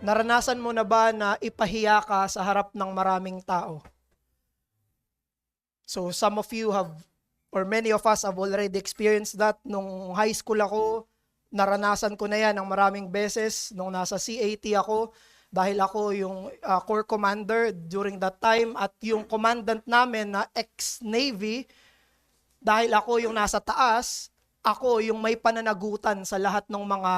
Naranasan mo na ba na ipahiya ka sa harap ng maraming tao? So some of you have, or many of us have already experienced that. Nung high school ako, naranasan ko na yan ng maraming beses. Nung nasa CAT ako, dahil ako yung corps commander during that time, at yung commandant namin na ex-Navy, dahil ako yung nasa taas, ako yung may pananagutan sa lahat ng mga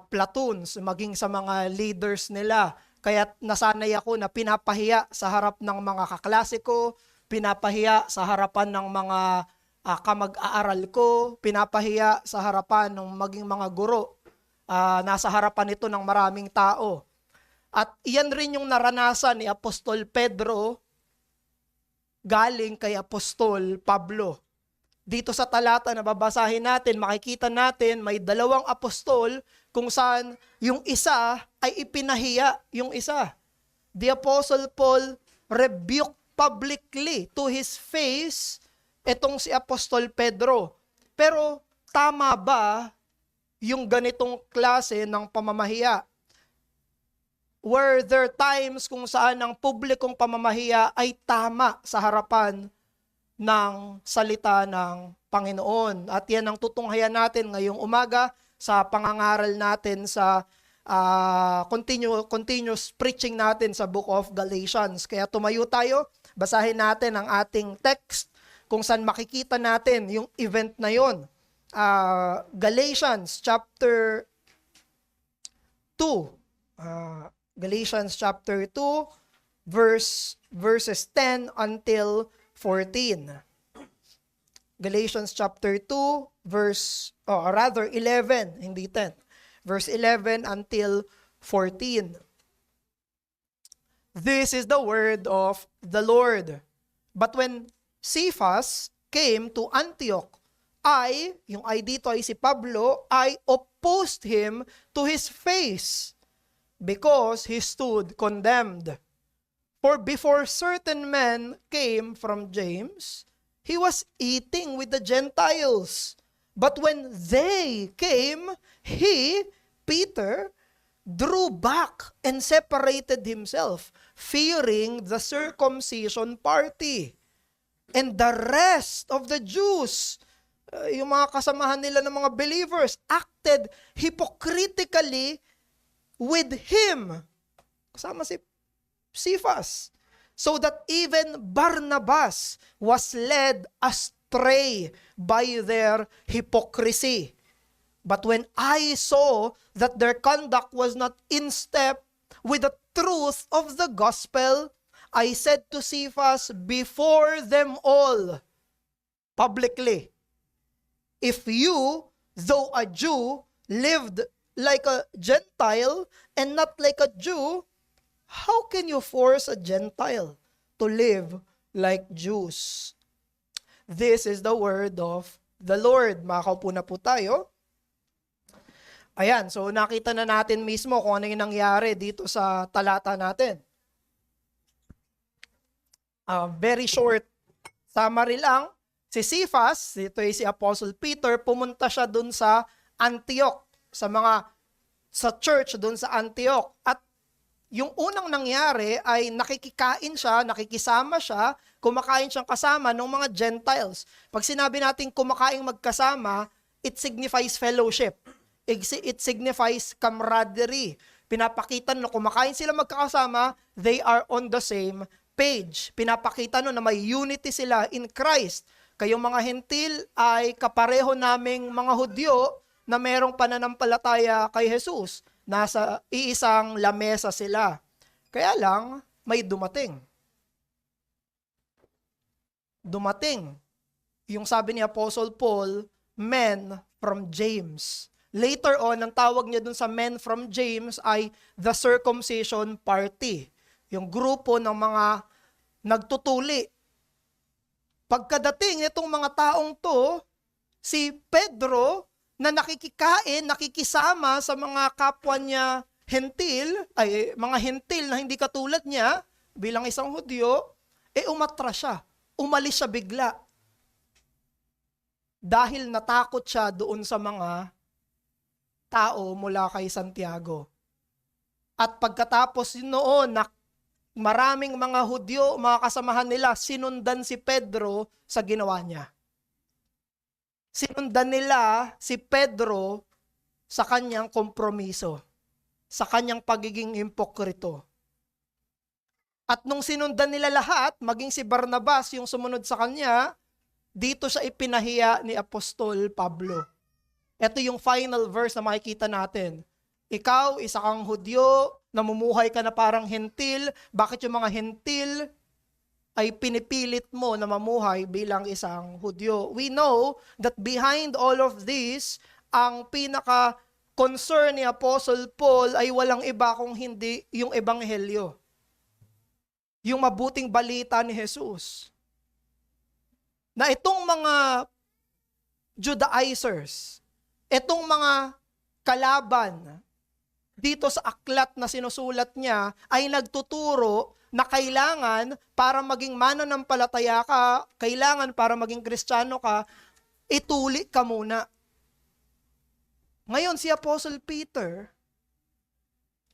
platoons, maging sa mga leaders nila. Kaya nasanay ako na pinapahiya sa harap ng mga kaklase ko, pinapahiya sa harapan ng mga kamag-aaral ko, pinapahiya sa harapan ng maging mga guro. Nasa harapan ito ng maraming tao. At iyan rin yung naranasan ni Apostol Pedro galing kay Apostol Pablo. Dito sa talata na babasahin natin, makikita natin may dalawang apostol kung saan yung isa ay ipinahiya yung isa. The Apostle Paul rebuked publicly to his face itong si Apostol Pedro. Pero tama ba yung ganitong klase ng pamamahiya? Were there times kung saan ang publikong pamamahiya ay tama sa harapan ng salita ng Panginoon? At yan ang tutunghayan natin ngayong umaga sa pangangaral natin sa continuous preaching natin sa Book of Galatians. Kaya tumayo tayo, basahin natin ang ating text kung saan makikita natin yung event na yon. Galatians chapter 2. Galatians chapter 2 verses 10 until 14. Galatians chapter 2 11, hindi 10. Verse 11 until 14. This is the word of the Lord. But when Cephas came to Antioch, yung I dito ay si Pablo, I opposed him to his face because he stood condemned. For before certain men came from James, he was eating with the Gentiles. But when they came, he, Peter, drew back and separated himself, fearing the circumcision party. And the rest of the Jews, yung mga kasamahan nila ng mga believers, acted hypocritically with him. Kasama si Cephas. So that even Barnabas was led astray by their hypocrisy. But when I saw that their conduct was not in step with the truth of the gospel, I said to Cephas before them all, publicly, if you, though a Jew, lived like a Gentile and not like a Jew, how can you force a Gentile to live like Jews? This is the word of the Lord. Makakaupo na po tayo. Ayan, so nakita na natin mismo kung ano yung nangyari dito sa talata natin. Very short summary lang. Si Cephas, dito ay si Apostle Peter, pumunta siya dun sa Antioch, sa church dun sa Antioch. At yung unang nangyari ay nakikikain siya, nakikisama siya, kumakain siyang kasama ng mga Gentiles. Pag sinabi natin kumakain magkasama, it signifies fellowship. It signifies camaraderie. Pinapakita na kumakain sila magkakasama, they are on the same page. Pinapakita na may unity sila in Christ. Kayong mga Hentil ay kapareho naming mga Hudyo na merong pananampalataya kay Jesus. Nasa iisang lamesa sila. Kaya lang, may dumating. Yung sabi ni Apostle Paul, men from James. Later on, ang tawag niya dun sa men from James ay the circumcision party. Yung grupo ng mga nagtutuli. Pagkadating itong mga taong to, si Pedro na nakikikain, nakikisama sa mga kapwa niya mga hentil na hindi katulad niya, bilang isang Hudyo, umatras siya. Umalis siya bigla. Dahil natakot siya doon sa mga tao mula kay Santiago. At pagkatapos noon na maraming mga Hudyo, mga kasamahan nila, sinundan si Pedro sa ginawa niya. Sinundan nila si Pedro sa kanyang kompromiso, sa kanyang pagiging hipokrito. At nung sinundan nila lahat, maging si Barnabas yung sumunod sa kanya, dito siya ipinahiya ni Apostol Pablo. Ito yung final verse na makikita natin. Ikaw, isa kang Hudyo, namumuhay ka na parang hentil. Bakit yung mga hentil ay pinipilit mo na mamuhay bilang isang Hudyo? We know that behind all of this, ang pinaka-concern ni Apostle Paul ay walang iba kung hindi yung ebanghelyo. Yung mabuting balita ni Jesus. Na itong mga Judaizers, itong mga kalaban dito sa aklat na sinusulat niya ay nagtuturo na kailangan para maging mananampalataya ka, kailangan para maging Kristiyano ka, ituli ka muna. Ngayon si Apostle Peter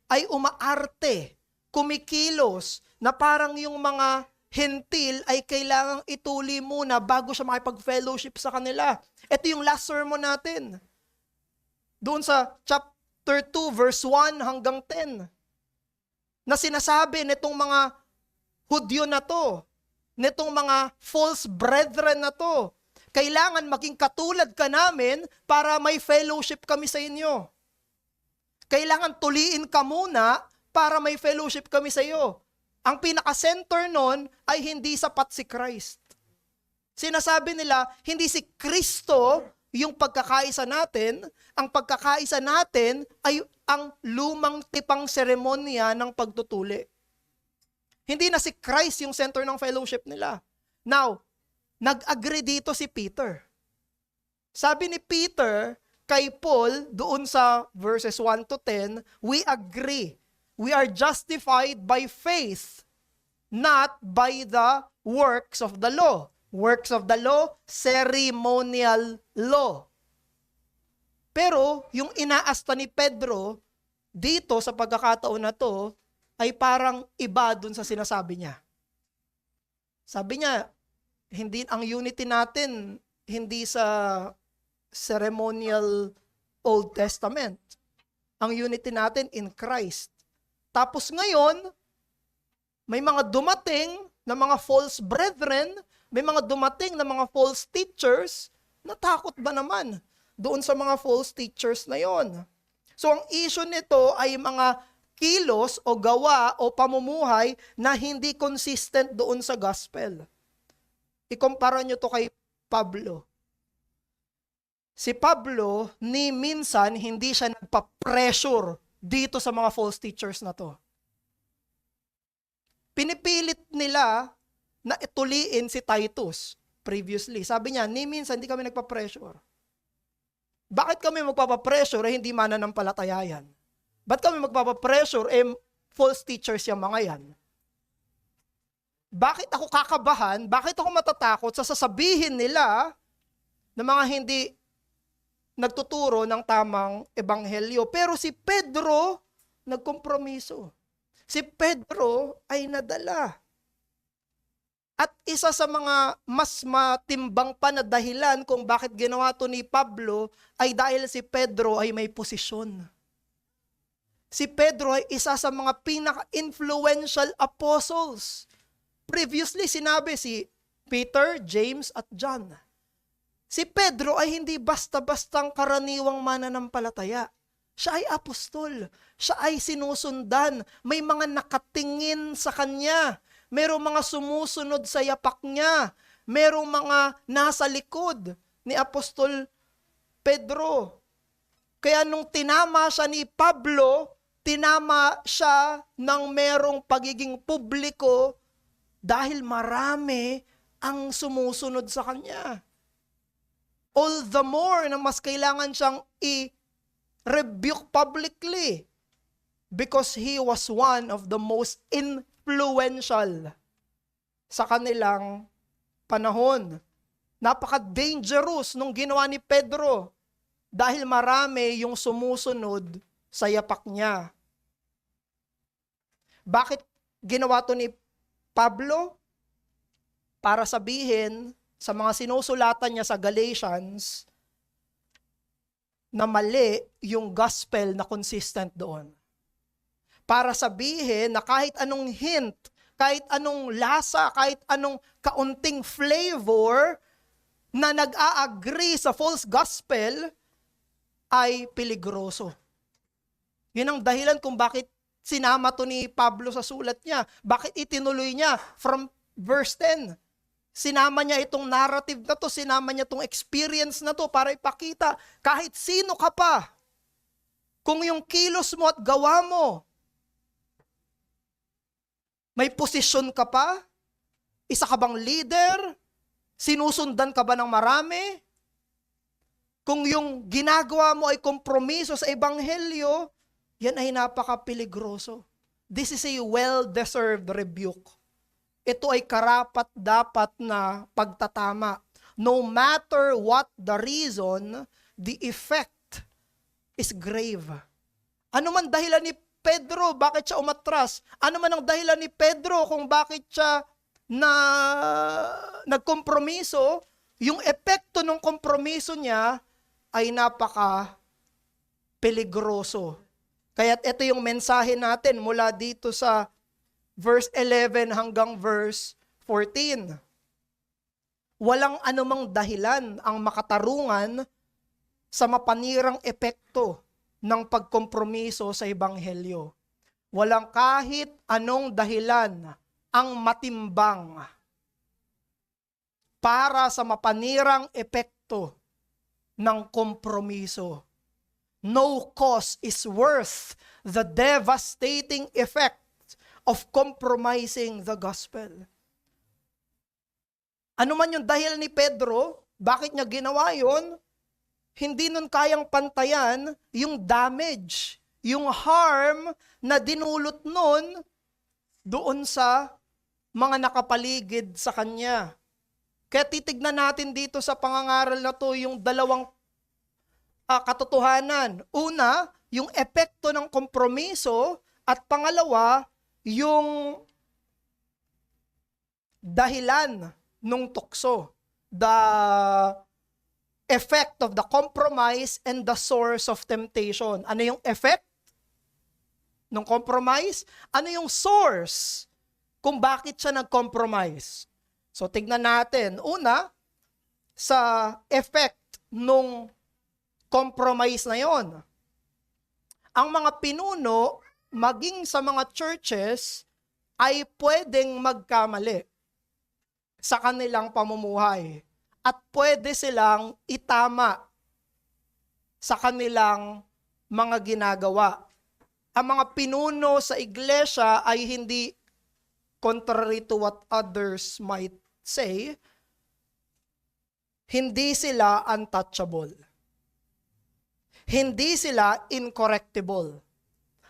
ay umaarte, kumikilos na parang yung mga hentil ay kailangang ituli muna bago siya makipag-fellowship sa kanila. Ito yung last sermon natin. Doon sa chapter 2 verse 1 hanggang 10 na sinasabi nitong mga Hudyo na to, nitong mga false brethren na to, kailangan maging katulad ka namin para may fellowship kami sa inyo. Kailangan tuliin ka muna para may fellowship kami sa iyo. Ang pinaka-center nun ay hindi sapat si Christ. Sinasabi nila, hindi si Kristo yung pagkakaisa natin, ang pagkakaisa natin ay ang lumang tipang seremonya ng pagtutuli. Hindi na si Christ yung center ng fellowship nila. Now, nag-agree dito si Peter. Sabi ni Peter kay Paul doon sa verses 1 to 10, we agree. We are justified by faith, not by the works of the law. Works of the law, ceremonial law. Pero yung inaasta ni Pedro dito sa pagkakataon na to ay parang iba dun sa sinasabi niya. Sabi niya, hindi ang unity natin hindi sa ceremonial Old Testament. Ang unity natin in Christ. Tapos ngayon, may mga dumating na mga false brethren, may mga dumating na mga false teachers, natakot ba naman doon sa mga false teachers na yon? So ang issue nito ay mga kilos o gawa o pamumuhay na hindi consistent doon sa gospel. Ikumpara nyo to kay Pablo. Si Pablo, ni minsan hindi siya nagpa-pressure dito sa mga false teachers na to. Pinipilit nila na ituliin si Titus previously. Sabi niya, ni minsan hindi kami nagpa-pressure. Bakit kami magpapa-pressure hindi mananampalataya yan? Ba't kami magpapa-pressure false teachers yung mga yan? Bakit ako kakabahan? Bakit ako matatakot sa sasabihin nila na mga hindi nagtuturo ng tamang ebanghelyo? Pero si Pedro nagkompromiso. Si Pedro ay nadala. At isa sa mga mas matimbang pa na dahilan kung bakit ginawa to ni Pablo ay dahil si Pedro ay may posisyon. Si Pedro ay isa sa mga pinaka-influential apostles. Previously sinabi si Peter, James at John. Si Pedro ay hindi basta-bastang karaniwang mananampalataya. Siya ay apostol. Siya ay sinusundan. May mga nakatingin sa kanya. Merong mga sumusunod sa yapak niya. Merong mga nasa likod ni Apostol Pedro. Kaya nung tinama siya ni Pablo, tinama siya ng merong pagiging publiko dahil marami ang sumusunod sa kanya. All the more na mas kailangan siyang i-rebuke publicly because he was one of the most influential sa kanilang panahon. Napaka-dangerous nung ginawa ni Pedro dahil marami yung sumusunod sa yapak niya. Bakit ginawa to ni Pablo? Para sabihin sa mga sinusulatan niya sa Galatians na mali yung gospel na consistent doon. Para sabihin na kahit anong hint, kahit anong lasa, kahit anong kaunting flavor na nag-a-agree sa false gospel ay peligroso. Yun ang dahilan kung bakit sinama to ni Pablo sa sulat niya. Bakit itinuloy niya from verse 10. Sinama niya itong narrative na to, sinama niya itong experience na to para ipakita kahit sino ka pa. Kung yung kilos mo at gawa mo, may posisyon ka pa, isa ka bang leader, sinusundan ka ba ng marami, kung yung ginagawa mo ay kompromiso sa ebanghelyo, yan ay napaka-peligroso. This is a well-deserved rebuke. Ito ay karapat-dapat na pagtatama. No matter what the reason, the effect is grave. Ano man dahilan ni Pedro, bakit siya umatras? Ano man ang dahilan ni Pedro kung bakit siya nagkompromiso, yung epekto ng kompromiso niya ay napaka-peligroso. Kaya't ito yung mensahe natin mula dito sa verse 11 hanggang verse 14. Walang anumang dahilan ang makatarungan sa mapanirang epekto ng pagkompromiso sa ebanghelyo. Walang kahit anong dahilan ang matimbang para sa mapanirang epekto ng kompromiso. No cause is worth the devastating effect of compromising the gospel. Ano man yung dahil ni Pedro, bakit niya ginawa yun? Hindi nun kayang pantayan yung damage, yung harm na dinulot nun doon sa mga nakapaligid sa kanya. Kaya titignan natin dito sa pangangaral na to yung dalawang katotohanan. Una, yung epekto ng kompromiso, at pangalawa, yung dahilan nung tukso. The effect of the compromise and the source of temptation. Ano yung effect ng compromise? Ano yung source kung bakit siya nag-compromise? So tignan natin. Una, sa effect nung compromise na yon. Ang mga pinuno, maging sa mga churches, ay pwedeng magkamali sa kanilang pamumuhay. At pwede silang itama sa kanilang mga ginagawa. Ang mga pinuno sa iglesia ay hindi, contrary to what others might say, hindi sila untouchable. Hindi sila incorrectible.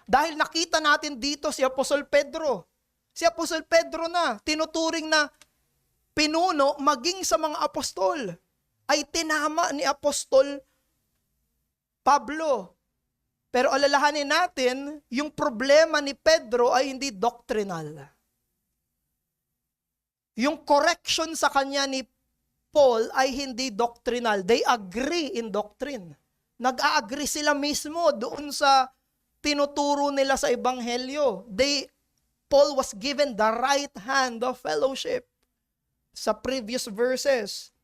Dahil nakita natin dito si Apostol Pedro. Si Apostol Pedro na, tinuturing na pinuno maging sa mga apostol, ay tinama ni Apostol Pablo. Pero alalahanin natin, yung problema ni Pedro ay hindi doctrinal. Yung correction sa kanya ni Paul ay hindi doctrinal. They agree in doctrine. Nag-a-agree sila mismo doon sa tinuturo nila sa ebanghelyo. Paul was given the right hand of fellowship sa previous verses.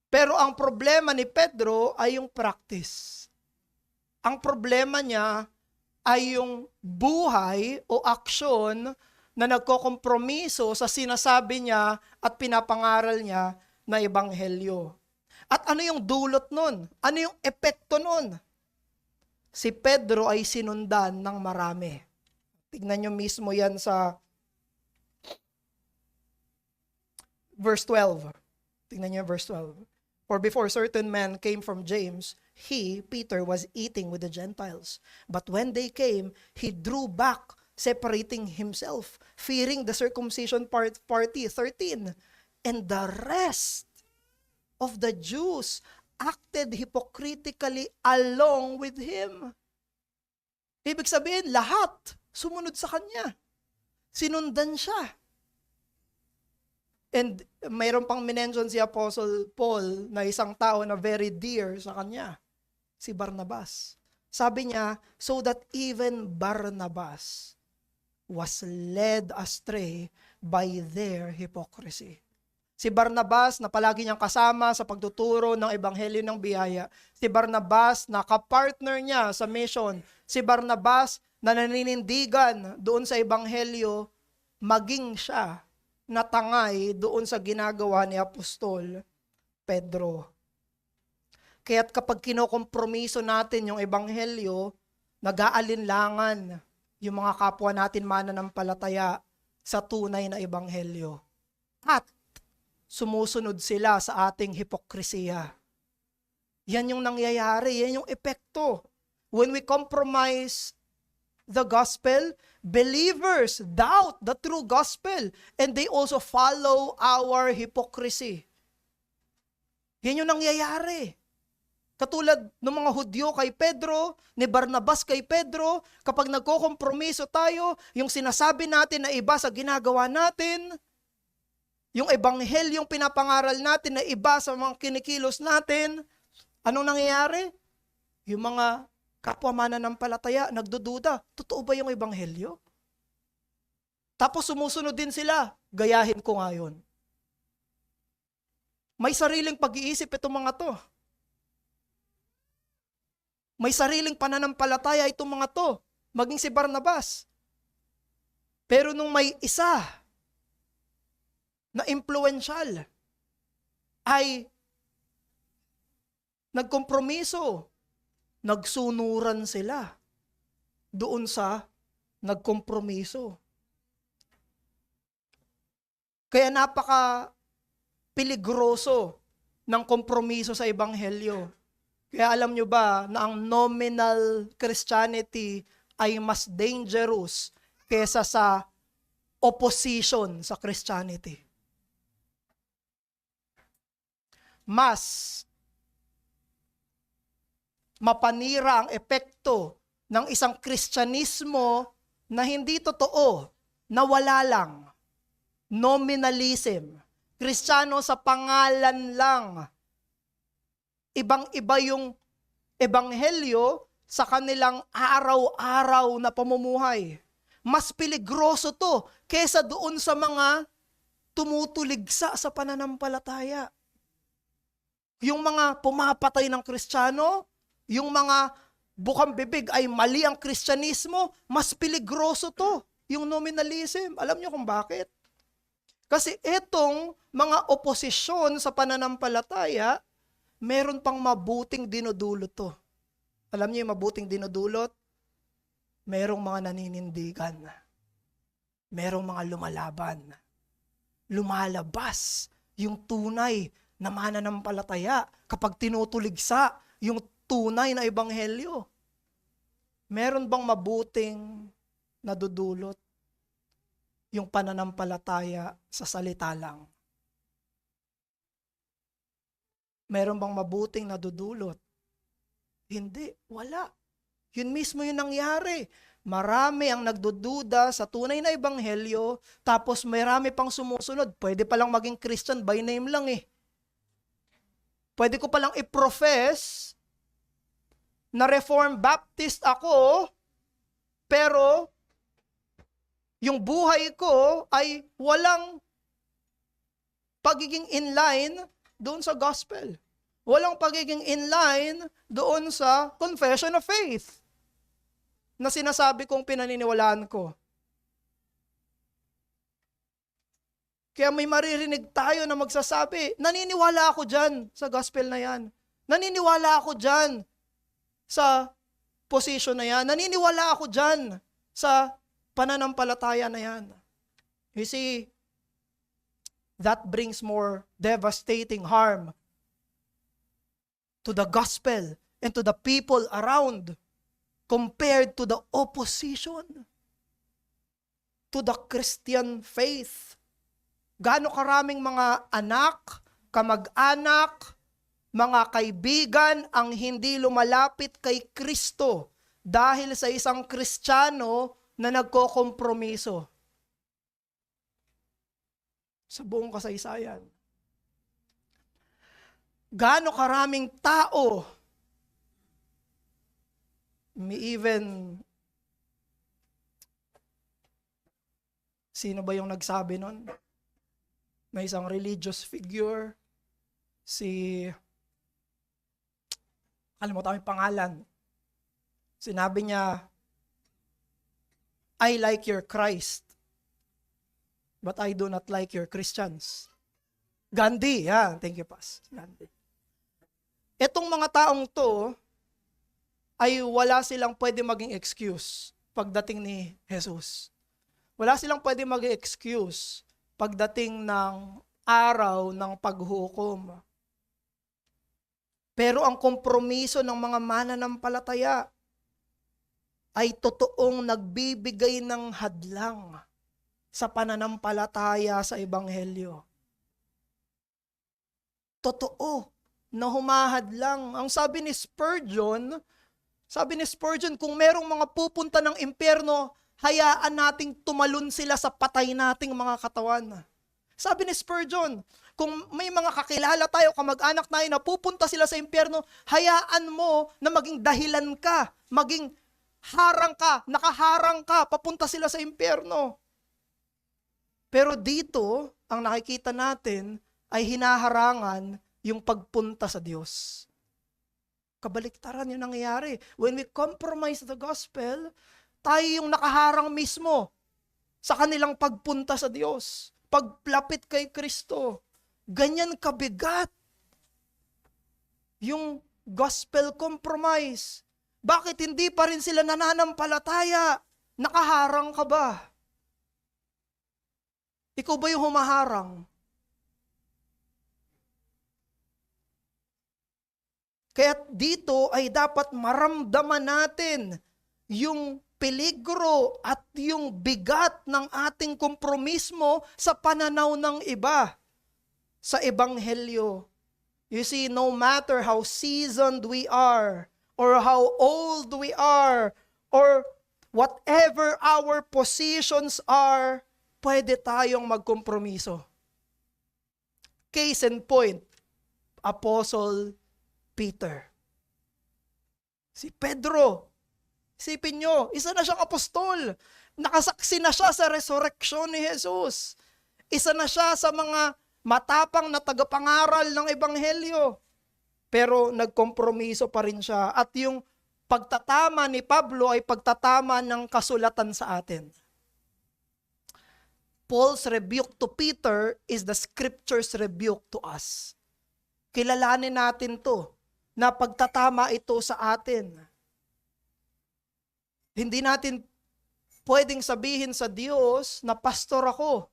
Pero ang problema ni Pedro ay yung practice. Ang problema niya ay yung buhay o aksyon na nagkokompromiso sa sinasabi niya at pinapangaral niya na ebanghelyo. At ano yung dulot nun? Ano yung epekto nun? Si Pedro ay sinundan ng marami. Tignan nyo mismo yan sa verse 12. Tignan nyo verse 12. For before certain men came from James, he, Peter, was eating with the Gentiles. But when they came, he drew back, separating himself, fearing the circumcision party. 13. And the rest of the Jews acted hypocritically along with him. Ibig sabihin, lahat sumunod sa kanya. Sinundan siya. And mayroon pang minention si Apostle Paul na isang tao na very dear sa kanya, si Barnabas. Sabi niya, so that even Barnabas was led astray by their hypocrisy. Si Barnabas na palagi niyang kasama sa pagtuturo ng ebanghelyo ng biyaya. Si Barnabas na kapartner niya sa mission. Si Barnabas na naninindigan doon sa ebanghelyo, maging siya natangay doon sa ginagawa ni Apostol Pedro. Kaya't kapag kinokompromiso natin yung ebanghelyo, nag-aalinlangan yung mga kapwa natin mananampalataya sa tunay na ebanghelyo. At sumusunod sila sa ating hipokrisiya. Yan yung nangyayari, yan yung epekto. When we compromise the gospel, believers doubt the true gospel and they also follow our hypocrisy. Yan yung nangyayari. Katulad ng mga Hudyo kay Pedro, ni Barnabas kay Pedro, kapag nagkokompromiso tayo, yung sinasabi natin na iba sa ginagawa natin, yung ebanghelyong pinapangaral natin na iba sa mga kinikilos natin, anong nangyayari? Yung mga kapwa mananampalataya, nagdududa, totoo ba yung ebanghelyo? Tapos sumusunod din sila, gayahin ko nga yun. May sariling pag-iisip itong mga to. May sariling pananampalataya itong mga to, maging si Barnabas. Pero nung may isa na influential ay nagkompromiso, nagsunuran sila doon sa nagkompromiso. Kaya napaka peligroso ng kompromiso sa ebanghelyo. Kaya alam nyo ba na ang nominal Christianity ay mas dangerous kesa sa opposition sa Christianity. Mas mapanira ang epekto ng isang Kristyanismo na hindi totoo, na wala lang. Nominalism. Kristiyano sa pangalan lang. Ibang-iba yung ebanghelyo sa kanilang araw-araw na pamumuhay. Mas peligroso to kesa doon sa mga tumutuligsa sa pananampalataya. Yung mga pumapatay ng Kristiyano, yung mga bukang bibig ay mali ang Kristyanismo, mas peligroso to, yung nominalism. Alam niyo kung bakit? Kasi itong mga oposisyon sa pananampalataya, meron pang mabuting dinudulot to. Alam niyo yung mabuting dinudulot? Merong mga naninindigan. Merong mga lumalaban. Lumalabas yung tunay na mananampalataya kapag tinutuligsa yung tunay na ebanghelyo. Meron bang mabuting nadudulot yung pananampalataya sa salita lang? Meron bang mabuting nadudulot? Hindi, wala. Yun mismo yung nangyari. Marami ang nagdududa sa tunay na ebanghelyo, tapos marami pang sumusunod. Pwede palang maging Christian by name lang eh. Pwede ko palang i-profess na Reformed Baptist ako, pero yung buhay ko ay walang pagiging inline doon sa gospel. Walang pagiging inline doon sa confession of faith na sinasabi kong pinaniniwalaan ko. Kaya may maririnig tayo na magsasabi, naniniwala ako dyan sa gospel na yan. Naniniwala ako dyan sa position na yan. Naniniwala ako dyan sa pananampalataya na yan. You see, that brings more devastating harm to the gospel and to the people around compared to the opposition to the Christian faith. Gaano karaming mga anak, kamag-anak, mga kaibigan ang hindi lumalapit kay Kristo dahil sa isang Kristiyano na nagkokompromiso sa buong kasaysayan? Gaano karaming tao, may even, sino ba yung nagsabi nun? May isang religious figure, kalimutan ko yung pangalan. Sinabi niya, I like your Christ, but I do not like your Christians. Gandhi, yeah. Thank you, Pas. Gandhi. Etong mga taong to, ay wala silang pwede maging excuse pagdating ni Jesus. Wala silang pwede maging excuse pagdating ng araw ng paghukom. Pero ang kompromiso ng mga mananampalataya ay totoong nagbibigay ng hadlang sa pananampalataya sa Ebanghelyo. Totoo na humahadlang. Ang sabi ni Spurgeon, kung merong mga pupunta ng impyerno, hayaan nating tumalon sila sa patay nating mga katawan. Sabi ni Spurgeon, kung may mga kakilala tayo, kamag-anak tayo na pupunta sila sa impyerno, hayaan mo na maging dahilan ka, maging harang ka, nakaharang ka, papunta sila sa impyerno. Pero dito, ang nakikita natin ay hinaharangan yung pagpunta sa Diyos. Kabaliktaran yung nangyayari. When we compromise the gospel, tayo yung nakaharang mismo sa kanilang pagpunta sa Diyos. Pagplapit kay Kristo. Ganyan kabigat yung gospel compromise. Bakit hindi pa rin sila nananampalataya? Nakaharang ka ba? Ikaw ba yung humaharang? Kaya dito ay dapat maramdaman natin yung peligro at yung bigat ng ating kompromismo sa pananaw ng iba sa Ebanghelyo. You see, no matter how seasoned we are, or how old we are, or whatever our positions are, pwede tayong magkompromiso. Case in point, Apostle Peter. Si Pedro, isipin nyo, isa na siyang apostol. Nakasaksi na siya sa resurrection ni Jesus. Isa na siya sa mga matapang na tagapangaral ng Ebanghelyo. Pero nagkompromiso pa rin siya. At yung pagtatama ni Pablo ay pagtatama ng kasulatan sa atin. Paul's rebuke to Peter is the scripture's rebuke to us. Kilalanin natin to, na pagtatama ito sa atin. Hindi natin pwedeng sabihin sa Diyos na pastor ako.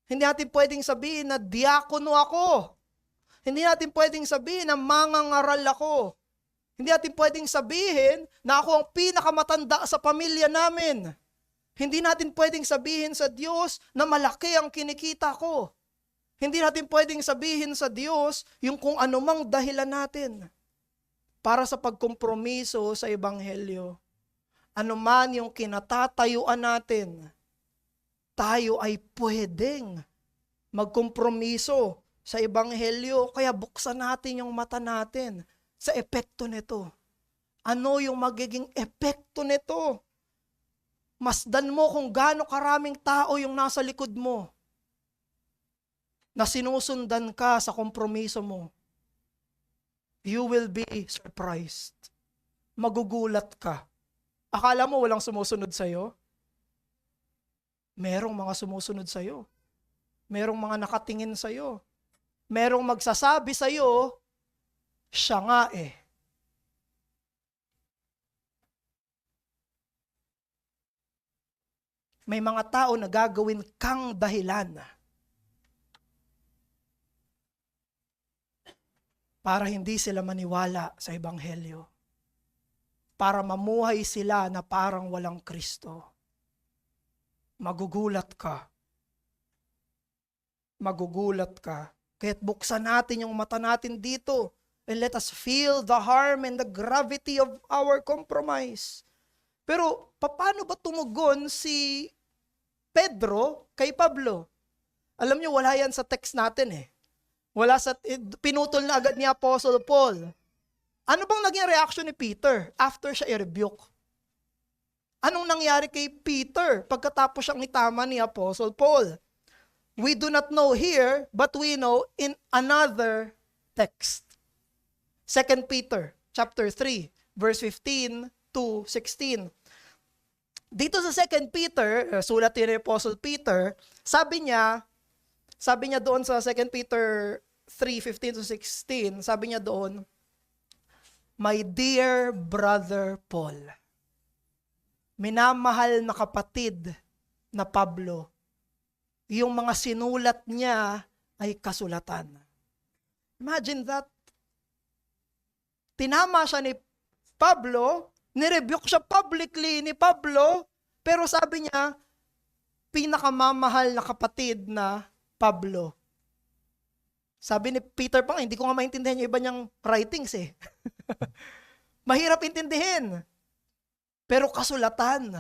Hindi natin pwedeng sabihin na diakono ako. Hindi natin pwedeng sabihin na mangangaral ako. Hindi natin pwedeng sabihin na ako ang pinakamatanda sa pamilya namin. Hindi natin pwedeng sabihin sa Diyos na malaki ang kinikita ko. Hindi natin pwedeng sabihin sa Diyos yung kung anumang dahilan natin para sa pagkompromiso sa Ebanghelyo. Ano man yung kinatatayuan natin, tayo ay pwedeng magkompromiso sa Ebanghelyo. Kaya buksan natin yung mata natin sa epekto nito. Ano yung magiging epekto nito? Masdan mo kung gaano karaming tao yung nasa likod mo na sinusundan ka sa kompromiso mo. You will be surprised. Magugulat ka. Akala mo walang sumusunod sa'yo? Merong mga sumusunod sa'yo. Merong mga nakatingin sa'yo. Merong magsasabi sa'yo, siya nga eh. May mga tao na gagawin kang dahilan para hindi sila maniwala sa Ebanghelyo. Para mamuhay sila na parang walang Kristo. Magugulat ka. Magugulat ka. Kaya't buksan natin yung mata natin dito and let us feel the harm and the gravity of our compromise. Pero paano ba tumugon si Pedro kay Pablo? Alam niyo, wala yan sa text natin eh. Wala sa, pinutol na agad ni Apostle Paul. Ano bang naging reaction ni Peter after siya i-rebuke? Anong nangyari kay Peter pagkatapos siyang itama ni Apostle Paul? We do not know here, but we know in another text. 2 Peter chapter 3, verse 15 to 16. Dito sa 2 Peter, sulat ni Apostle Peter, sabi niya doon sa 2 Peter 3:15 to 16, sabi niya doon, My dear brother Paul, minamahal na kapatid na Pablo, yung mga sinulat niya ay kasulatan. Imagine that. Tinama siya ni Pablo, nirebuke siya publicly ni Pablo, pero sabi niya, pinakamamahal na kapatid na Pablo. Sabi ni Peter pa, hindi ko nga maintindihan yung iba niyang writings eh. Mahirap intindihin. Pero kasulatan,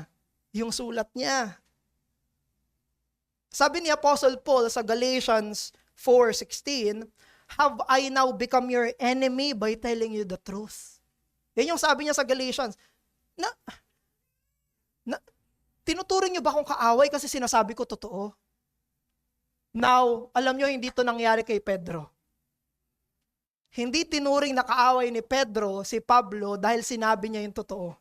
yung sulat niya. Sabi ni Apostle Paul sa Galatians 4:16, Have I now become your enemy by telling you the truth? Yan yung sabi niya sa Galatians. Tinuturing niyo ba akong kaaway kasi sinasabi ko totoo? Now, alam niyo, hindi to nangyari kay Pedro. Hindi tinuring na kaaway ni Pedro si Pablo dahil sinabi niya yung totoo.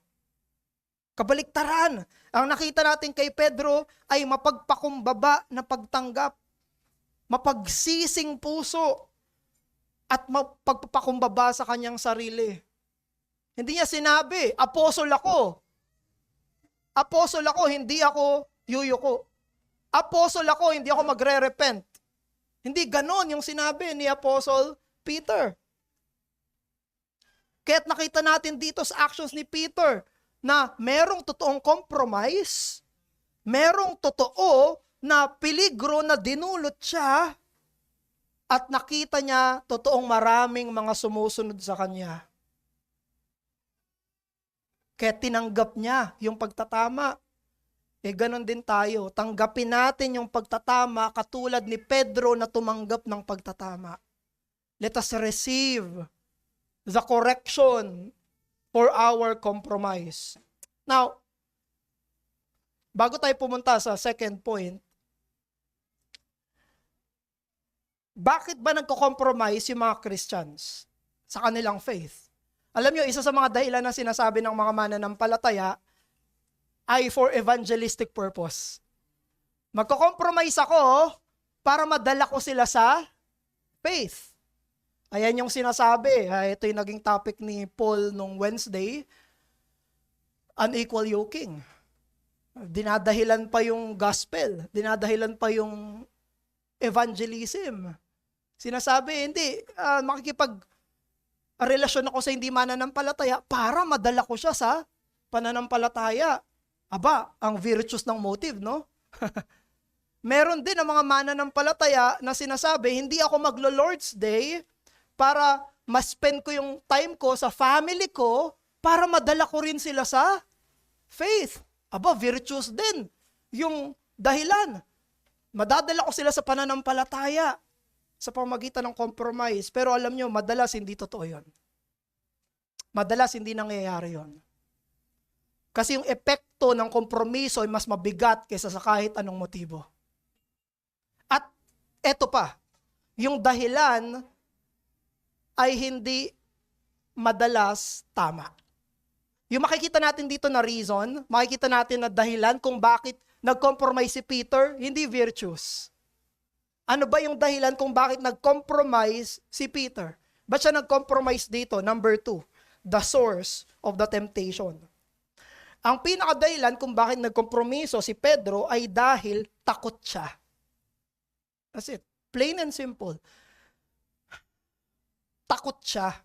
Kabaliktaran. Ang nakita natin kay Pedro ay mapagpakumbaba na pagtanggap, mapagsising puso, at mapagpakumbaba sa kanyang sarili. Hindi niya sinabi, apostol ako. Apostol ako, hindi ako yuyuko. Apostol ako, hindi ako magre-repent. Hindi ganon yung sinabi ni Apostle Peter. Kaya't nakita natin dito sa actions ni Peter na merong totoong compromise, merong totoo na peligro na dinulot siya, at nakita niya totoong maraming mga sumusunod sa kanya. Kaya tinanggap niya yung pagtatama. Ganon din tayo. Tanggapin natin yung pagtatama katulad ni Pedro na tumanggap ng pagtatama. Let us receive the correction for our compromise. Now, bago tayo pumunta sa second point, bakit ba nagko-compromise yung mga Christians sa kanilang faith? Alam nyo, isa sa mga dahilan na sinasabi ng mga mananampalataya ay for evangelistic purpose. Magko-compromise ako para madala ko sila sa faith. Ayan yung sinasabi. Ito yung naging topic ni Paul nung Wednesday. Unequal yoking. Dinadahilan pa yung gospel. Dinadahilan pa yung evangelism. Sinasabi, hindi, makikipag-relasyon ako sa hindi mananampalataya para madala ko siya sa pananampalataya. Aba, ang virtuous ng motive, no? Meron din ang mga mananampalataya na sinasabi, hindi ako maglo-Lord's Day para ma-spend ko yung time ko sa family ko para madala ko rin sila sa faith. Aba, virtuous din yung dahilan. Madadala ko sila sa pananampalataya sa pamamagitan ng compromise. Pero alam nyo, madalas hindi totoo yun. Madalas hindi nangyayari yun. Kasi yung epekto ng kompromiso ay mas mabigat kaysa sa kahit anong motibo. At eto pa, yung dahilan ay hindi madalas tama. Yung makikita natin dito na reason, makikita natin na dahilan kung bakit nag-compromise si Peter, hindi virtuous. Ano ba yung dahilan kung bakit nag-compromise si Peter? Ba't siya nag-compromise dito? Number 2, the source of the temptation. Ang pinakadahilan kung bakit nag-compromiso si Pedro ay dahil takot siya. That's it. Plain and simple. Takot siya.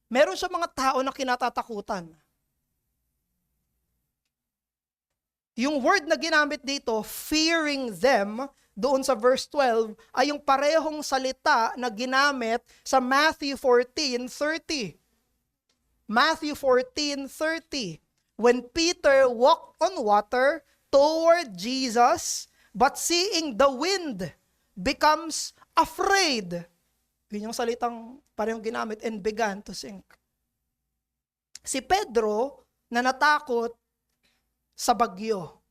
Meron siya mga tao na kinatatakutan. Yung word na ginamit dito, fearing them, doon sa verse 12, ay yung parehong salita na ginamit sa Matthew 14:30. Matthew 14:30. when Peter walked on water toward Jesus, but seeing the wind, becomes afraid. Yun yung salitang parang ginamit, and began to sink. Si Pedro na natakot sa bagyo.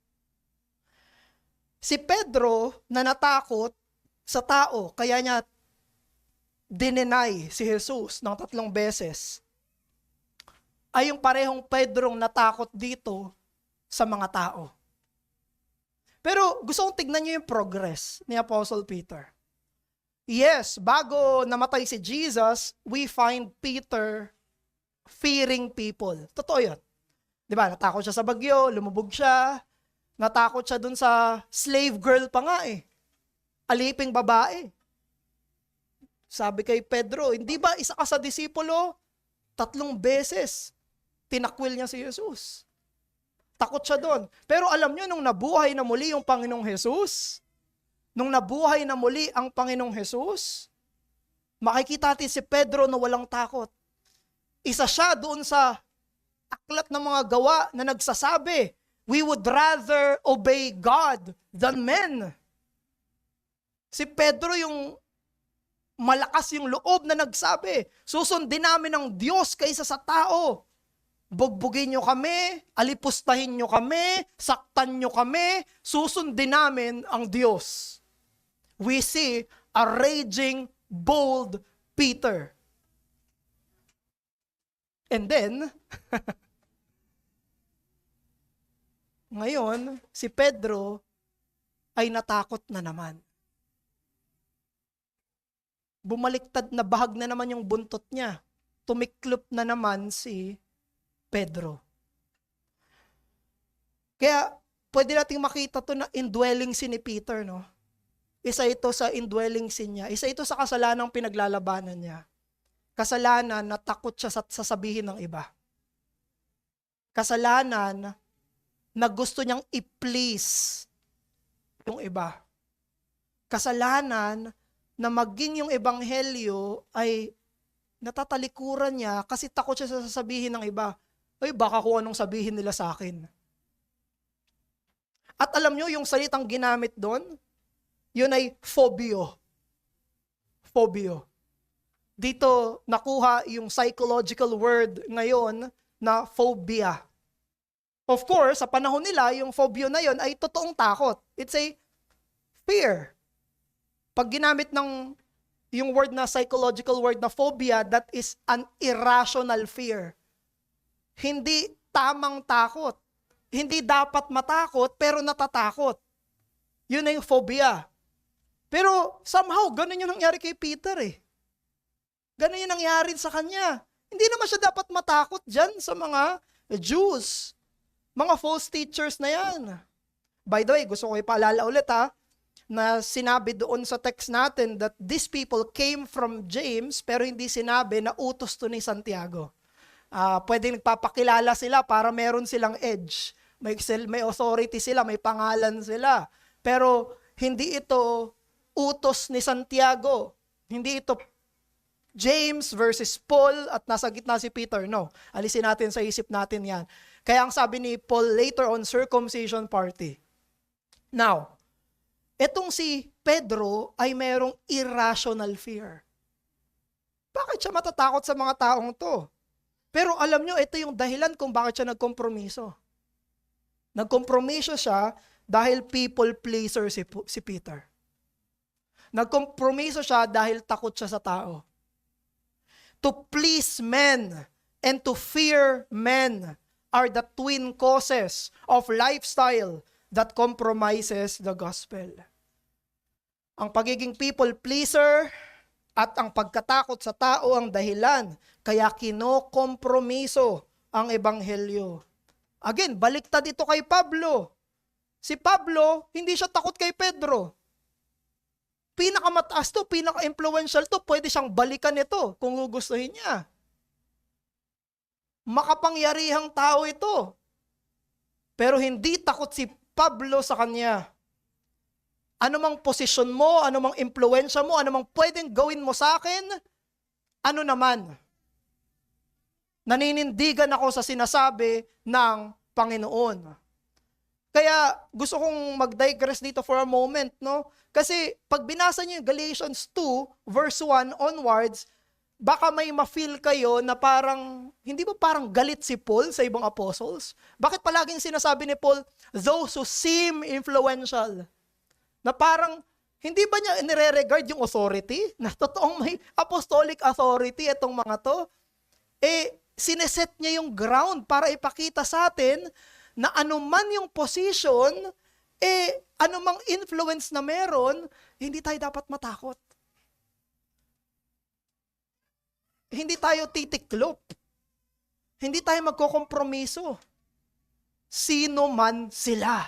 Si Pedro na natakot sa tao, kaya niya dinenay si Jesus ng 3 beses, ay yung parehong Pedrong natakot dito sa mga tao. Pero gusto kong tignan niyo yung progress ni Apostle Peter. Yes, bago namatay si Jesus, we find Peter fearing people. Totoo yun. Diba, natakot siya sa bagyo, lumubog siya, natakot siya dun sa slave girl pa nga eh. Aliping babae. Sabi kay Pedro, hindi ba isa ka sa disipulo? 3 beses, tinakwil niya si Jesus. Takot siya doon. Pero alam niyo, nung nabuhay na muli yung Panginoong Jesus, makikita natin si Pedro na walang takot. Isa siya doon sa aklat ng mga gawa na nagsasabi, we would rather obey God than men. Si Pedro yung malakas yung loob na nagsabi, susundin namin ang Diyos kaysa sa tao. Bugbugin nyo kami, alipustahin nyo kami, saktan nyo kami, susundin namin ang Diyos. We see a raging, bold Peter. And then, ngayon, si Pedro ay natakot na naman. Bumaliktad na bahag na naman yung buntot niya. Tumiklop na naman si Pedro. Kaya, pwede nating makita to na indwelling sin ni Peter, no? Isa ito sa indwelling sin niya. Isa ito sa kasalanang pinaglalabanan niya. Kasalanan na takot siya sa sasabihin ng iba. Kasalanan na gusto niyang i-please yung iba. Kasalanan na maging yung ebanghelyo ay natatalikuran niya kasi takot siya sa sasabihin ng iba. Ay, baka kung anong sabihin nila sa akin. At alam nyo, yung salitang ginamit doon, yun ay phobio. Phobio. Dito nakuha yung psychological word ngayon na phobia. Of course, sa panahon nila, yung phobia na yun ay totoong takot. It's a fear. Pag ginamit ng yung word na psychological word na phobia, that is an irrational fear. Hindi tamang takot. Hindi dapat matakot, pero natatakot. Yun na yung phobia. Pero somehow, ganun yung nangyari kay Peter eh. Ganun yung nangyari sa kanya. Hindi naman siya dapat matakot dyan sa mga Jews. Mga false teachers na yan. By the way, gusto ko ipaalala ulit na sinabi doon sa text natin that these people came from James, pero hindi sinabi na utos to ni Santiago. Pwedeng nagpapakilala sila para meron silang edge. May authority sila, may pangalan sila. Pero hindi ito utos ni Santiago. Hindi ito James versus Paul at nasa gitna si Peter. No, alisin natin sa isip natin yan. Kaya ang sabi ni Paul later on, circumcision party. Now, etong si Pedro ay mayroong irrational fear. Bakit siya matatakot sa mga taong to? Pero alam nyo, ito yung dahilan kung bakit siya nagkompromiso. Nagkompromiso siya dahil people pleaser si Peter. Nagkompromiso siya dahil takot siya sa tao. To please men and to fear men are the twin causes of lifestyle that compromises the gospel. Ang pagiging people pleaser at ang pagkatakot sa tao ang dahilan kaya kinokompromiso ang ebanghelyo. Again, baliktad ito kay Pablo. Si Pablo, hindi siya takot kay Pedro. Pinakamataas to, pinaka-influential to, pwede siyang balikan ito kung gugustuhin niya. Makapangyarihang tao ito. Pero hindi takot si Pablo sa kanya. Anumang posisyon mo, anumang impluensya mo, anumang pwedeng gawin mo sa akin, ano naman. Naninindigan ako sa sinasabi ng Panginoon. Kaya gusto kong mag-digress dito for a moment, no? Kasi pag binasa niyo yung Galatians 2, verse 1 onwards, baka may ma-feel kayo na parang, hindi ba parang galit si Paul sa ibang apostles? Bakit palaging sinasabi ni Paul, those who seem influential? Na parang, hindi ba niya nire-regard yung authority? Na totoong may apostolic authority itong mga to? Sineset niya yung ground para ipakita sa atin na anuman yung position, anumang influence na meron, hindi tayo dapat matakot. Hindi tayo titiklop. Hindi tayo magkokompromiso. Sino man sila.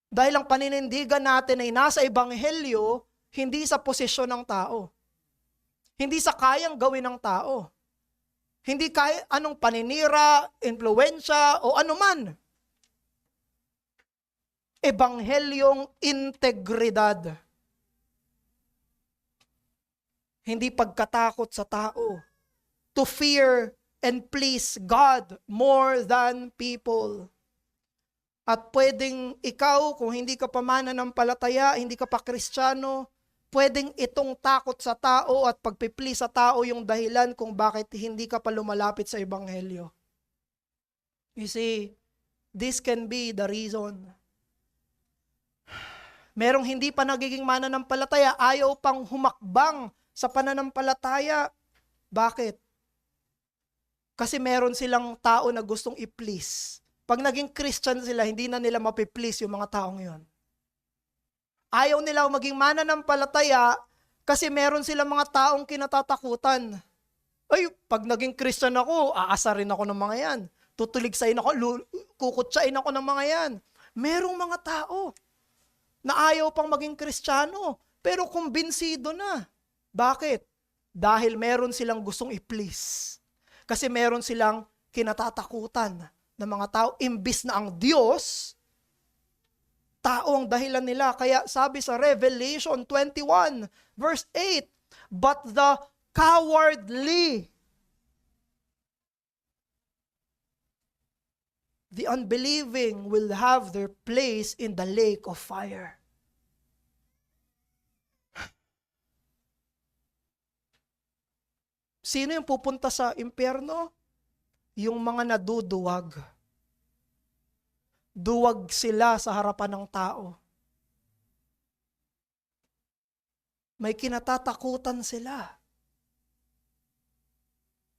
Dahil ang paninindigan natin ay nasa ebanghelyo, hindi sa posisyon ng tao. Hindi sa kayang gawin ng tao. Hindi kaya anong paninira, impluwensya, o anuman. Ebanghelyong integridad. Hindi pagkatakot sa tao. To fear and please God more than people. At pwedeng ikaw, kung hindi ka pa mananampalataya, hindi ka pa Kristiyano, pwedeng itong takot sa tao at pagpiplease sa tao yung dahilan kung bakit hindi ka pa lumalapit sa ebanghelyo. You see, this can be the reason. Merong hindi pa nagiging mananampalataya, ayaw pang humakbang sa pananampalataya. Bakit? Kasi meron silang tao na gustong i-please. Pag naging Christian sila, hindi na nila mapiplease yung mga taong yon. Ayaw nila maging mananampalataya kasi meron silang mga taong kinatatakutan. Ay, pag naging Christian ako, aasarin ako ng mga yan. Tutuligsain ako, kukutsain ako ng mga yan. Merong mga tao na ayaw pang maging Kristiyano, pero kumbinsido na. Bakit? Dahil meron silang gustong i-please. Kasi meron silang kinatatakutan ng mga tao, imbis na ang Diyos, tao ang dahilan nila. Kaya sabi sa Revelation 21, verse 8, but the cowardly, the unbelieving will have their place in the lake of fire. Sino yung pupunta sa impyerno? Yung mga naduduwag. Duwag sila sa harapan ng tao. May kinatatakutan sila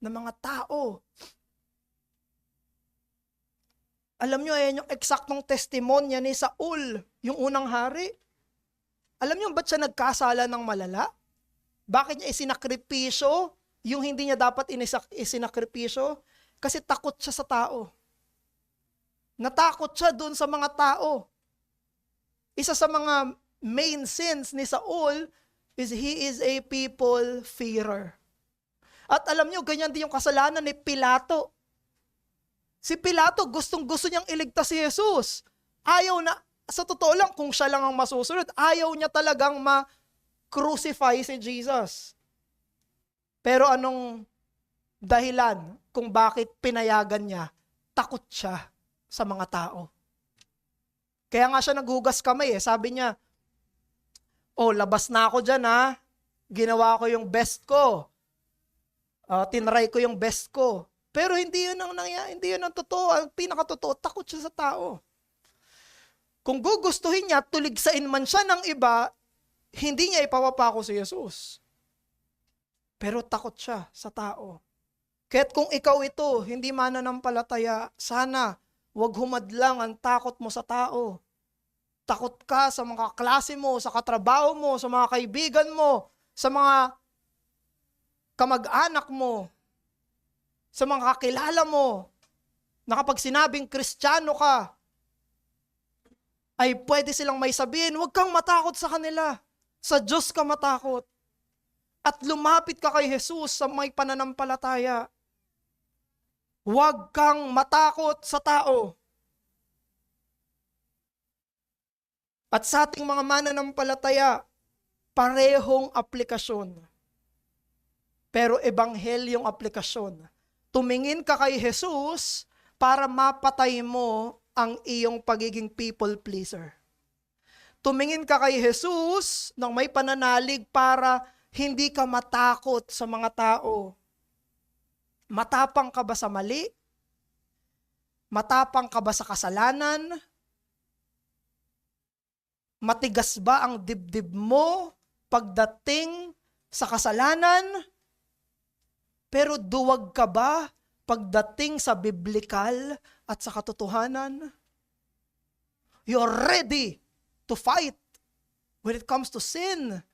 ng mga tao. Alam nyo, ayan yung eksaktong testimonya ni Saul, yung unang hari. Alam nyo, ba't siya nagkasala ng malala? Bakit niya isinakripisyo yung hindi niya dapat isinakripisyo? Kasi takot siya sa tao. Natakot siya dun sa mga tao. Isa sa mga main sins ni Saul is he is a people fearer. At alam nyo, ganyan din yung kasalanan ni Pilato. Si Pilato, gustong-gusto niyang iligtas si Jesus. Ayaw na, sa totoo lang, kung siya lang ang masusunod, ayaw niya talagang ma-crucify si Jesus. Pero anong dahilan kung bakit pinayagan niya? Takot siya sa mga tao. Kaya nga siya naghugas kamay Sabi niya, labas na ako dyan Ginawa ko yung best ko. Tinry ko yung best ko. Pero hindi yun ang nangyayari, hindi yun ang totoo. Ang pinakatotoo, takot siya sa tao. Kung gugustuhin niya, tuligsain man siya ng iba, hindi niya ipapapako si Jesus. Pero takot siya sa tao. Kaya't kung ikaw ito, hindi mananampalataya, sana huwag humadlang ang takot mo sa tao. Takot ka sa mga klase mo, sa katrabaho mo, sa mga kaibigan mo, sa mga kamag-anak mo, sa mga kakilala mo, na kapag sinabing Kristiyano ka, ay pwede silang may sabihin, huwag kang matakot sa kanila. Sa Diyos ka matakot. At lumapit ka kay Jesus sa may pananampalataya. Huwag kang matakot sa tao. At sa ating mga mananampalataya, parehong aplikasyon. pero ebanghelyong aplikasyon. Tumingin ka kay Jesus para mapatay mo ang iyong pagiging people pleaser. Tumingin ka kay Jesus nang may pananalig para hindi ka matakot sa mga tao. Matapang ka ba sa mali? Matapang ka ba sa kasalanan? Matigas ba ang dibdib mo pagdating sa kasalanan? Pero duwag ka ba pagdating sa biblikal at sa katotohanan? You're ready to fight when it comes to sin.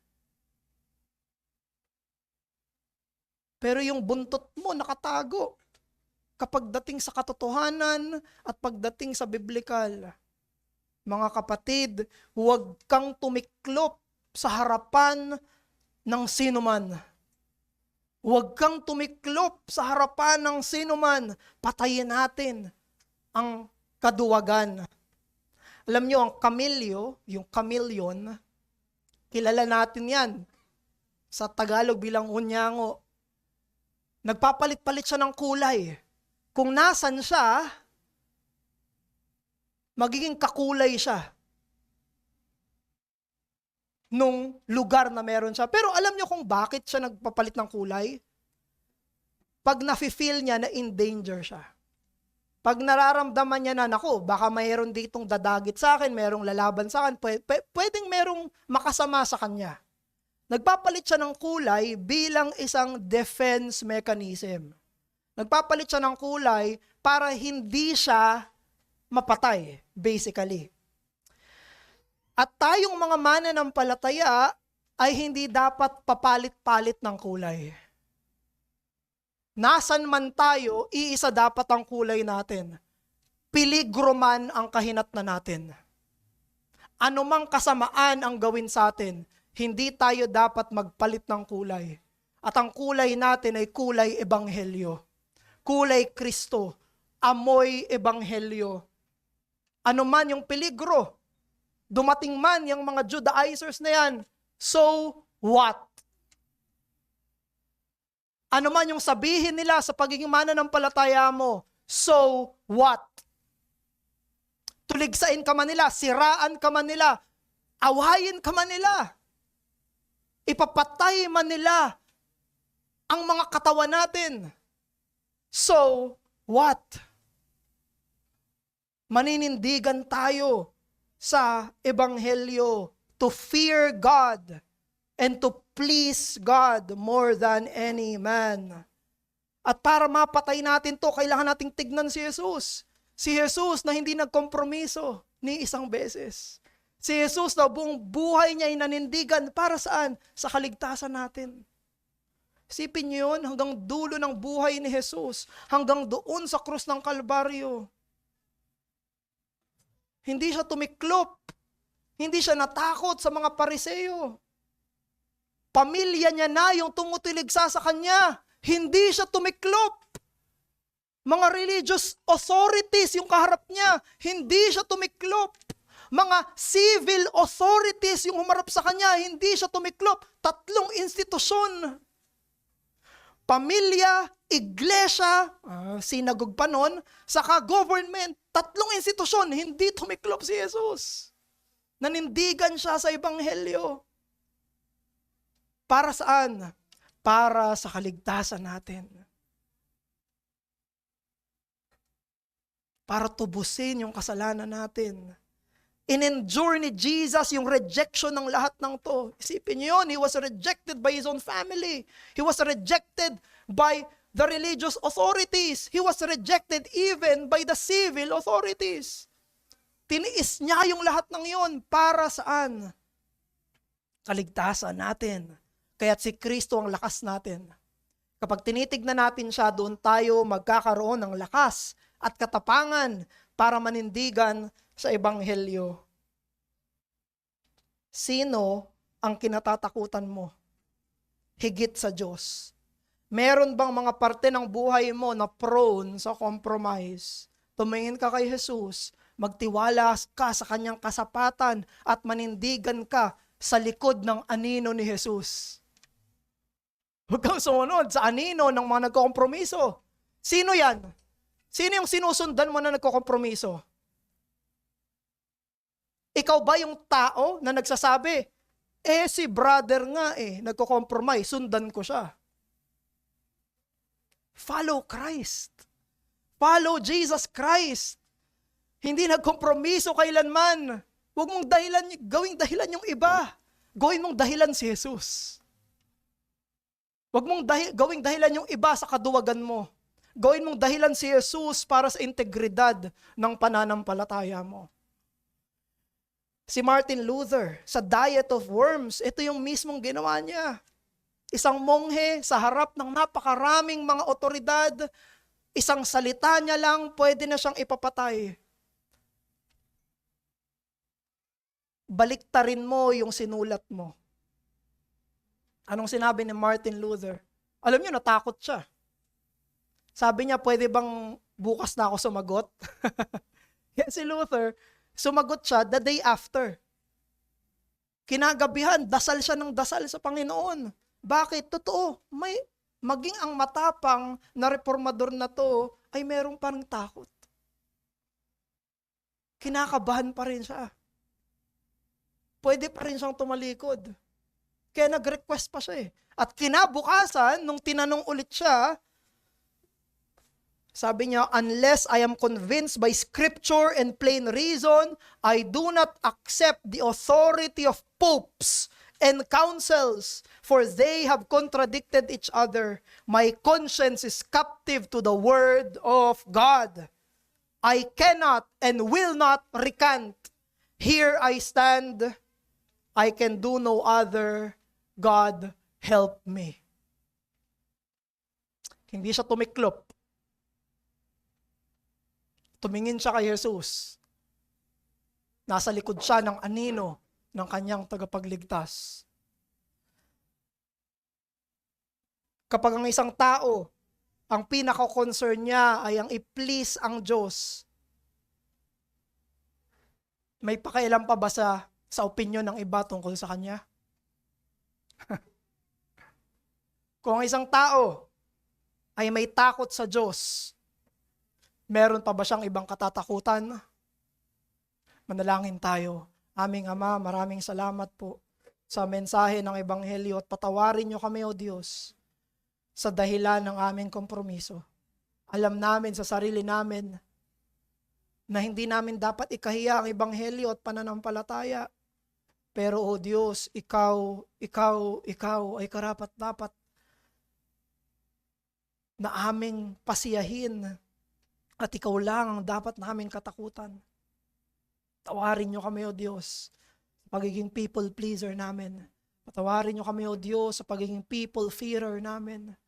Pero yung buntot mo nakatago kapag dating sa katotohanan at pagdating sa biblikal. Mga kapatid, huwag kang tumiklop sa harapan ng sinuman. Huwag kang tumiklop sa harapan ng sinuman. Patayin natin ang kaduwagan. Alam nyo, ang kamilyo, yung chameleon, kilala natin yan sa Tagalog bilang unyango. Nagpapalit-palit siya ng kulay. Kung nasan siya, magiging kakulay siya nung lugar na meron siya. Pero alam niyo kung bakit siya nagpapalit ng kulay? Pag nafe-feel niya na in danger siya. Pag nararamdaman niya na, naku, baka mayroon ditong dadagit sa akin, mayroong lalaban sa akin, pwedeng mayroong makasama sa kanya. Nagpapalit siya ng kulay bilang isang defense mechanism. Nagpapalit siya ng kulay para hindi siya mapatay, basically. At tayong mga mananampalataya ay hindi dapat papalit-palit ng kulay. Nasan man tayo, iisa dapat ang kulay natin. Peligro man ang kahinatnan natin. Ano mang kasamaan ang gawin sa atin, hindi tayo dapat magpalit ng kulay. At ang kulay natin ay kulay ebanghelyo. Kulay Kristo. Amoy ebanghelyo. Ano man yung peligro, dumating man yung mga Judaizers na yan, so what? Ano man yung sabihin nila sa pagiging mananampalataya mo, so what? Tuligsain ka man nila, siraan ka man nila, awayin ka man nila, ipapatay man nila ang mga katawan natin. So what? Maninindigan tayo sa ebanghelyo to fear God and to please God more than any man. At para mapatay natin to, kailangan nating tignan si Jesus. Si Jesus na hindi nagkompromiso ni isang beses. Si Jesus na buong buhay niya ay nanindigan para saan? Sa kaligtasan natin. Isipin niyo yun, hanggang dulo ng buhay ni Jesus, hanggang doon sa krus ng Kalbaryo. Hindi siya tumiklop. Hindi siya natakot sa mga Pariseo. Pamilya niya na yung tumutiligsa sa kanya. Hindi siya tumiklop. Mga religious authorities yung kaharap niya. Hindi siya tumiklop. Mga civil authorities yung humarap sa kanya. Hindi siya tumiklop. 3 institusyon. Pamilya, iglesia, sinagog pa nun, saka government, 3 institusyon, hindi tumiklop si Jesus. Nanindigan siya sa ebanghelyo. Para saan? Para sa kaligtasan natin. Para tubusin yung kasalanan natin. In-endure ni Jesus yung rejection ng lahat ng to. Isipin niyo yun, he was rejected by his own family. He was rejected by the religious authorities. He was rejected even by the civil authorities. Tiniis niya yung lahat ng yun. Para saan? Kaligtasan natin. Kaya't si Kristo ang lakas natin. Kapag tinitignan natin siya, doon tayo magkakaroon ng lakas at katapangan para manindigan sa ebanghelyo. Sino ang kinatatakutan mo? Higit sa Diyos. Meron bang mga parte ng buhay mo na prone sa compromise? Tumingin ka kay Jesus, magtiwala ka sa kanyang kasapatan at manindigan ka sa likod ng anino ni Jesus. Huwag kang sumunod sa anino ng mga nagkokompromiso. Sino yan? Sino yung sinusundan mo na nagkokompromiso? Ikaw ba yung tao na nagsasabi, si brother nga nagko-compromise, sundan ko siya. Follow Christ. Follow Jesus Christ. Hindi nagkompromiso kailanman. Huwag mong gawing dahilan yung iba. Gawin mong dahilan si Jesus. Huwag mong gawing dahilan yung iba sa kaduwagan mo. Gawin mong dahilan si Jesus para sa integridad ng pananampalataya mo. Si Martin Luther, sa Diet of Worms, ito yung mismong ginawa niya. Isang monghe sa harap ng napakaraming mga otoridad, isang salita niya lang, pwede na siyang ipapatay. Baliktarin mo yung sinulat mo. Anong sinabi ni Martin Luther? Alam niyo, natakot siya. Sabi niya, pwede bang bukas na ako sumagot? Yan si Luther, sumagot siya the day after. Kinagabihan, dasal siya ng dasal sa Panginoon. Bakit? Totoo, maging ang matapang na reformador na to ay merong parang takot. Kinakabahan pa rin siya. Pwede pa rin siyang tumalikod. Kaya nag-request pa siya . At kinabukasan, nung tinanong ulit siya, sabi niya, unless I am convinced by scripture and plain reason, I do not accept the authority of popes and councils, for they have contradicted each other. My conscience is captive to the word of God. I cannot and will not recant. Here I stand. I can do no other. God help me. Hindi siya tumiklop. Tumingin siya kay Jesus. Nasa likod siya ng anino ng kanyang tagapagligtas. Kapag ang isang tao, ang pinaka-concern niya ay ang i-please ang Diyos, may pakialam pa ba sa opinion ng iba tungkol sa kanya? Kung ang isang tao ay may takot sa Diyos, meron pa ba siyang ibang katatakutan? Manalangin tayo. Aming Ama, maraming salamat po sa mensahe ng Ebanghelyo at patawarin niyo kami, O Diyos, sa dahilan ng aming kompromiso. Alam namin sa sarili namin na hindi namin dapat ikahiya ang Ebanghelyo at pananampalataya. Pero O Diyos, ikaw ay karapat-dapat na aming pasiyahin at ikaw lang ang dapat namin katakutan. Tawarin niyo kami, O Diyos, sa pagiging people pleaser namin. Patawarin niyo kami, O Diyos, sa pagiging people fearer namin.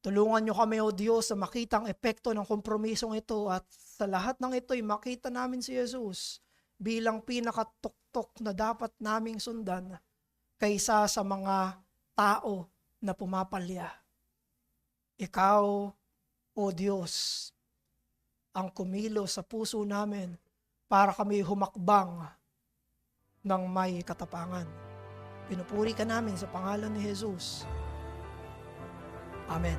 Tulungan niyo kami, O Diyos, sa makita ang epekto ng kompromisong ito at sa lahat ng ito'y makita namin si Jesus bilang pinakatuktok na dapat naming sundan kaysa sa mga tao na pumapalya. Ikaw, O Diyos, ang kumilos sa puso namin para kami humakbang ng may katapangan. Pinupuri ka namin sa pangalan ni Jesus. Amen.